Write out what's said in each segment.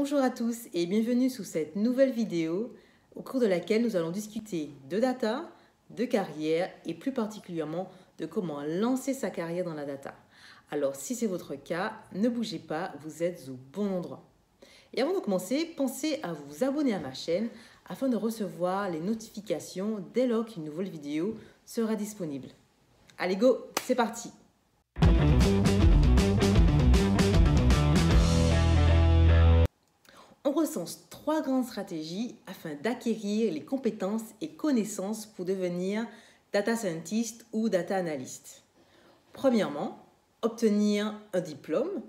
Bonjour à tous et bienvenue sur cette nouvelle vidéo au cours de laquelle nous allons discuter de data, de carrière et plus particulièrement de comment lancer sa carrière dans la data. Alors si c'est votre cas, ne bougez pas, vous êtes au bon endroit. Et avant de commencer, pensez à vous abonner à ma chaîne afin de recevoir les notifications dès lors qu'une nouvelle vidéo sera disponible. Allez go, c'est parti! On recense 3 grandes stratégies afin d'acquérir les compétences et connaissances pour devenir data scientist ou data analyst. Premièrement, obtenir un diplôme,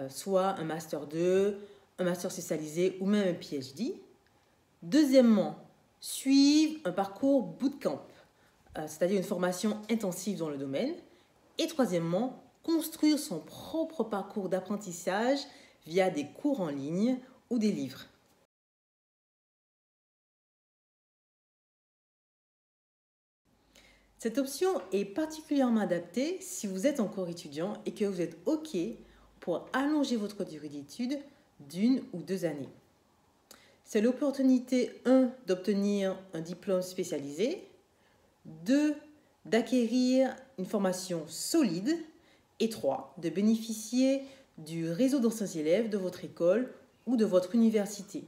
soit un master 2, un master spécialisé ou même un PhD. Deuxièmement, suivre un parcours bootcamp, c'est-à-dire une formation intensive dans le domaine. Et troisièmement, construire son propre parcours d'apprentissage via des cours en ligne ou des livres. Cette option est particulièrement adaptée si vous êtes encore étudiant et que vous êtes OK pour allonger votre durée d'études d'1 ou 2 années. C'est l'opportunité 1 d'obtenir un diplôme spécialisé, 2 d'acquérir une formation solide et 3 de bénéficier du réseau d'anciens élèves de votre école ou de votre université.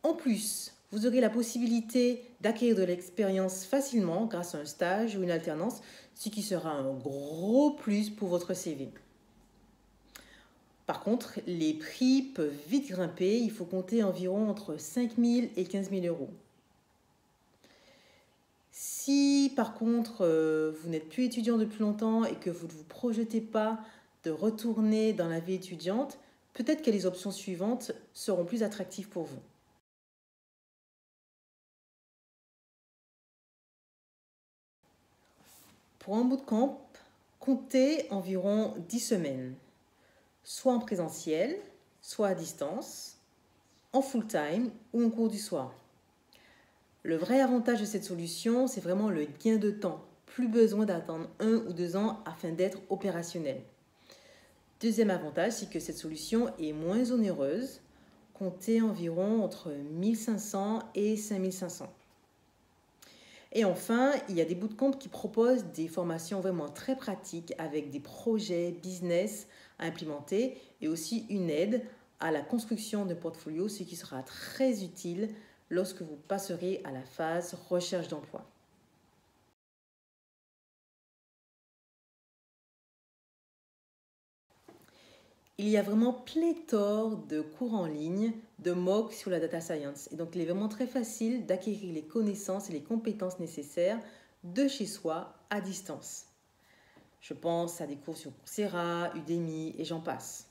En plus, vous aurez la possibilité d'acquérir de l'expérience facilement grâce à un stage ou une alternance, ce qui sera un gros plus pour votre CV. Par contre, les prix peuvent vite grimper, il faut compter environ entre 5 000 et 15 000 euros. Si par contre vous n'êtes plus étudiant depuis longtemps et que vous ne vous projetez pas de retourner dans la vie étudiante, peut-être que les options suivantes seront plus attractives pour vous. Pour un bootcamp, comptez environ 10 semaines, soit en présentiel, soit à distance, en full-time ou en cours du soir. Le vrai avantage de cette solution, c'est vraiment le gain de temps. Plus besoin d'attendre 1 ou 2 ans afin d'être opérationnel. Deuxième avantage, c'est que cette solution est moins onéreuse. Comptez environ entre 1 500 et 5 500. Et enfin, il y a des bootcamps qui proposent des formations vraiment très pratiques avec des projets business à implémenter et aussi une aide à la construction de portfolio, ce qui sera très utile lorsque vous passerez à la phase recherche d'emploi. Il y a vraiment pléthore de cours en ligne, de MOOC sur la data science. Et donc, il est vraiment très facile d'acquérir les connaissances et les compétences nécessaires de chez soi à distance. Je pense à des cours sur Coursera, Udemy et j'en passe.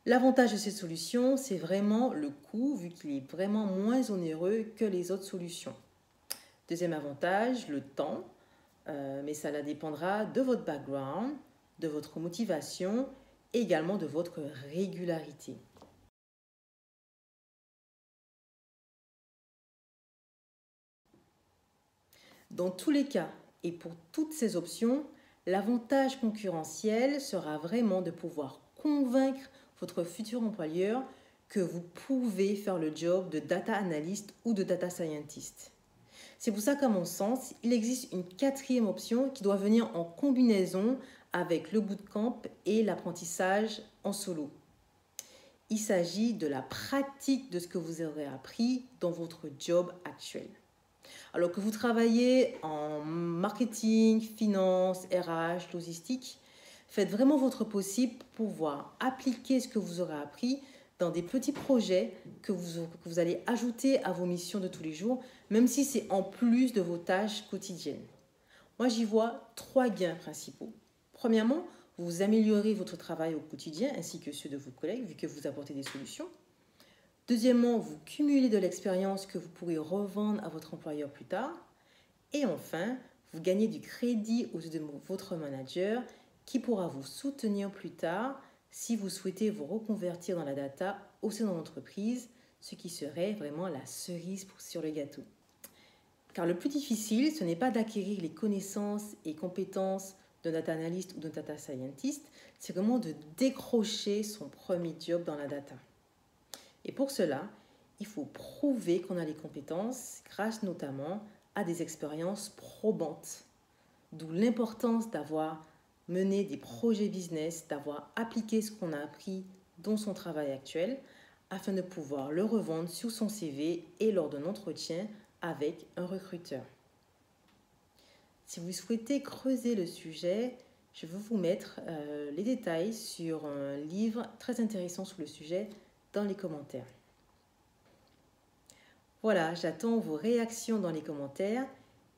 L'avantage de cette solution, c'est vraiment le coût, vu qu'il est vraiment moins onéreux que les autres solutions. Deuxième avantage, le temps, mais ça dépendra de votre background, de votre motivation et également de votre régularité. Dans tous les cas et pour toutes ces options, l'avantage concurrentiel sera vraiment de pouvoir convaincre votre futur employeur que vous pouvez faire le job de data analyst ou de data scientist. C'est pour ça qu'à mon sens, il existe une 4e option qui doit venir en combinaison avec le bootcamp et l'apprentissage en solo. Il s'agit de la pratique de ce que vous aurez appris dans votre job actuel. Alors que vous travaillez en marketing, finance, RH, logistique, faites vraiment votre possible pour pouvoir appliquer ce que vous aurez appris dans des petits projets que vous allez ajouter à vos missions de tous les jours, même si c'est en plus de vos tâches quotidiennes. Moi, j'y vois 3 gains principaux. Premièrement, vous améliorez votre travail au quotidien ainsi que ceux de vos collègues, vu que vous apportez des solutions. Deuxièmement, vous cumulez de l'expérience que vous pourrez revendre à votre employeur plus tard. Et enfin, vous gagnez du crédit aux yeux de votre manager qui pourra vous soutenir plus tard si vous souhaitez vous reconvertir dans la data au sein de l'entreprise, ce qui serait vraiment la cerise sur le gâteau. Car le plus difficile, ce n'est pas d'acquérir les connaissances et compétences d'un data analyst ou d'un data scientist, c'est vraiment de décrocher son premier job dans la data. Et pour cela, il faut prouver qu'on a les compétences grâce notamment à des expériences probantes. D'où l'importance d'avoir mené des projets business, d'avoir appliqué ce qu'on a appris dans son travail actuel afin de pouvoir le revendre sur son CV et lors d'un entretien avec un recruteur. Si vous souhaitez creuser le sujet, je vais vous mettre les détails sur un livre très intéressant sur le sujet dans les commentaires. Voilà, j'attends vos réactions dans les commentaires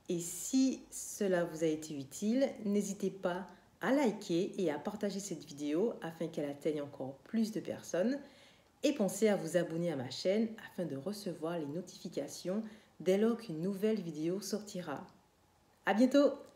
et si cela vous a été utile, n'hésitez pas à liker et à partager cette vidéo afin qu'elle atteigne encore plus de personnes et pensez à vous abonner à ma chaîne afin de recevoir les notifications dès lors qu'une nouvelle vidéo sortira. À bientôt!